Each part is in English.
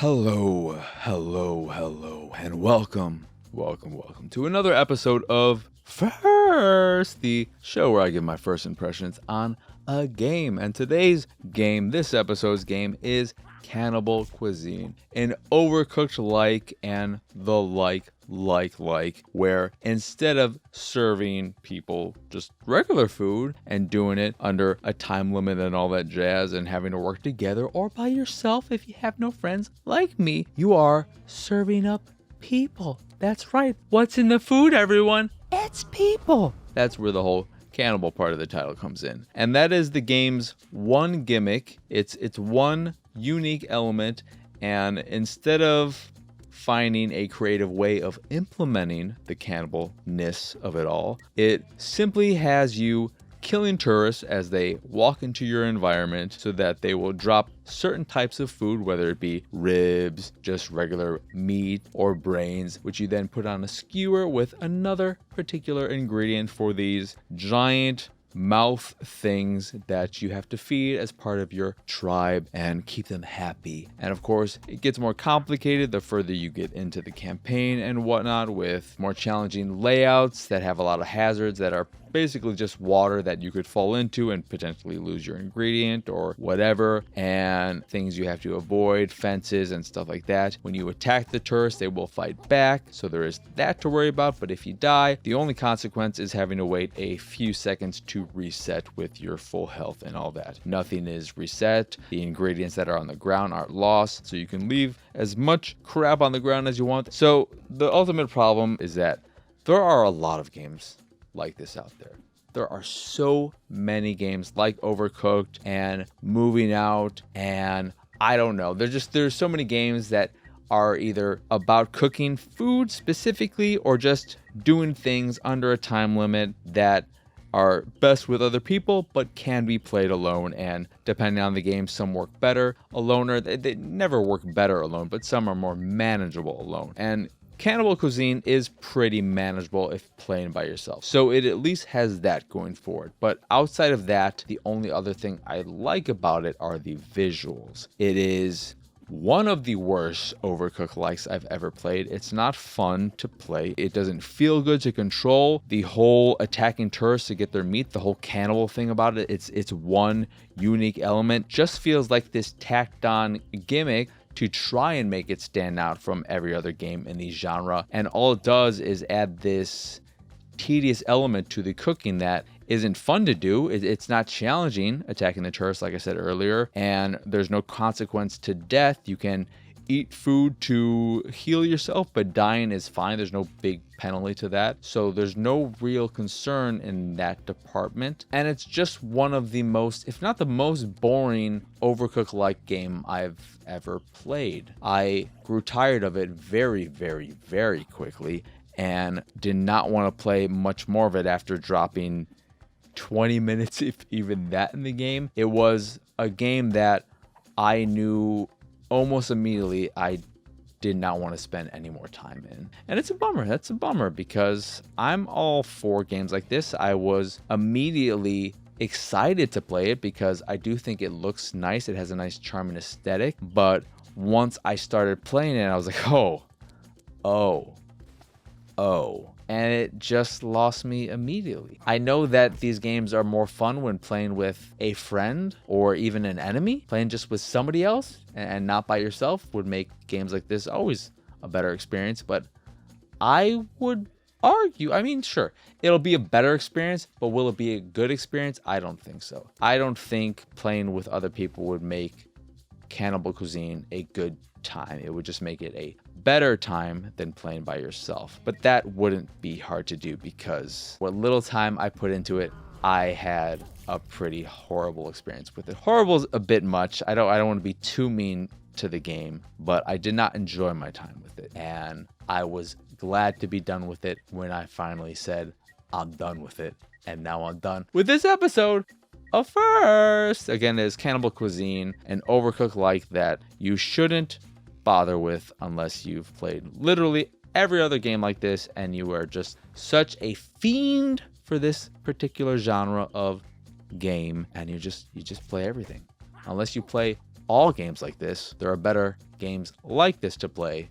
Hello, and welcome to another episode of First, the show where I give my first impressions on a game. And this episode's game is Cannibal Cuisine, an Overcooked-like and the like, where instead of serving people just regular food and doing it under a time limit and all that jazz and having to work together or by yourself if you have no friends like me, you are serving up people. That's right. What's in the food, everyone? It's people. That's where the whole cannibal part of the title comes in. And that is the game's one gimmick. It's one unique element, and instead of finding a creative way of implementing the cannibalness of it all, it simply has you killing tourists as they walk into your environment so that they will drop certain types of food, whether it be ribs, just regular meat, or brains, which you then put on a skewer with another particular ingredient for these giant mouth things that you have to feed as part of your tribe and keep them happy. And of course, it gets more complicated the further you get into the campaign and whatnot, with more challenging layouts that have a lot of hazards that are basically just water that you could fall into and potentially lose your ingredient or whatever, and things you have to avoid, fences and stuff like that. When you attack the tourists, they will fight back, so there is that to worry about. But if you die, the only consequence is having to wait a few seconds to reset with your full health and all that. Nothing is reset. The ingredients that are on the ground are lost, so you can leave as much crap on the ground as you want. So the ultimate problem is that there are a lot of games like this out there. There are so many games like Overcooked and Moving Out, and I don't know. There's so many games that are either about cooking food specifically or just doing things under a time limit that are best with other people but can be played alone. And depending on the game, some work better alone, or they never work better alone, but some are more manageable alone. And Cannibal Cuisine is pretty manageable if playing by yourself, so it at least has that going for it. But outside of that, the only other thing I like about it are the visuals. It is one of the worst Overcooked-likes I've ever played. It's not fun to play. It doesn't feel good to control. The whole attacking tourists to get their meat, the whole cannibal thing about it, it's one unique element. Just feels like this tacked on gimmick to try and make it stand out from every other game in the genre. And all it does is add this tedious element to the cooking that isn't fun to do. It's not challenging, attacking the tourists, like I said earlier, and there's no consequence to death. You can eat food to heal yourself, but dying is fine. There's no big penalty to that. So there's no real concern in that department. And it's just one of the most, if not the most boring Overcooked-like game I've ever played. I grew tired of it very, very, very quickly and did not want to play much more of it after dropping 20 minutes, if even that, in the game. It was a game that I knew almost immediately I did not want to spend any more time in. And it's a bummer. That's a bummer, because I'm all for games like this. I was immediately excited to play it because I do think it looks nice. It has a nice charming aesthetic. But once I started playing it, I was like, oh. And it just lost me immediately. I know that these games are more fun when playing with a friend or even an enemy. Playing just with somebody else and not by yourself would make games like this always a better experience. But I would argue, I mean, sure, it'll be a better experience, but will it be a good experience? I don't think so. I don't think playing with other people would make Cannibal Cuisine a good time. It would just make it a better time than playing by yourself. But that wouldn't be hard to do, because what little time I put into it, I had a pretty horrible experience with it. Horrible is a bit much. I don't want to be too mean to the game, but I did not enjoy my time with it. And I was glad to be done with it when I finally said, I'm done with it. And now I'm done with this episode of First. Again, it is Cannibal Cuisine, an Overcooked-like that you shouldn't bother with unless you've played literally every other game like this and you are just such a fiend for this particular genre of game, and you just play everything. Unless you play all games like this. There are better games like this to play,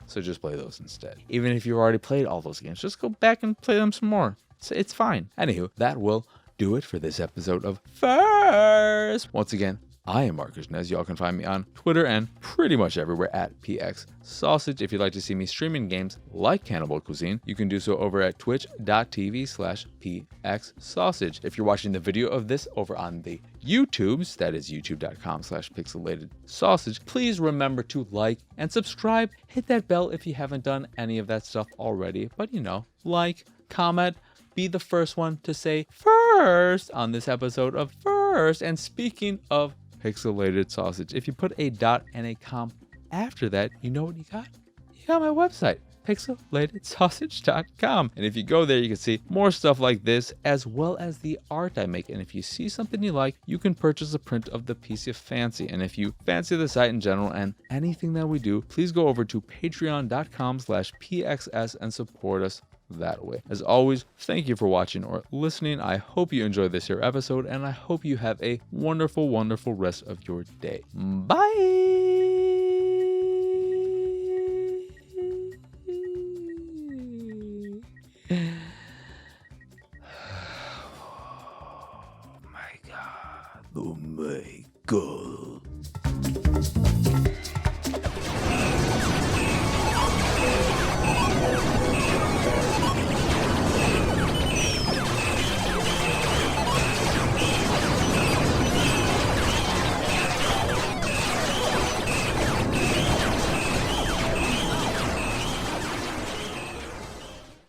so just play those instead. Even if you've already played all those games, just go back and play them some more. It's fine. Anywho, that will do it for this episode of First. Once again, I am Marcus Nez. Y'all can find me on Twitter and pretty much everywhere at PX Sausage. If you'd like to see me streaming games like Cannibal Cuisine, you can do so over at twitch.tv/PX Sausage. If you're watching the video of this over on the YouTubes, that is youtube.com/pixelated sausage, please remember to like and subscribe. Hit that bell if you haven't done any of that stuff already. But like, comment, be the first one to say first on this episode of First. And speaking of Pixelated Sausage, if you put a dot and a comma after that, you know what you got? You got my website, pixelatedsausage.com. And if you go there, you can see more stuff like this, as well as the art I make. And if you see something you like, you can purchase a print of the piece you fancy. And if you fancy the site in general and anything that we do, please go over to patreon.com/pxs and support us that way. As always, thank you for watching or listening. I hope you enjoyed this here episode, and I hope you have a wonderful, wonderful rest of your day. Bye! Oh my god.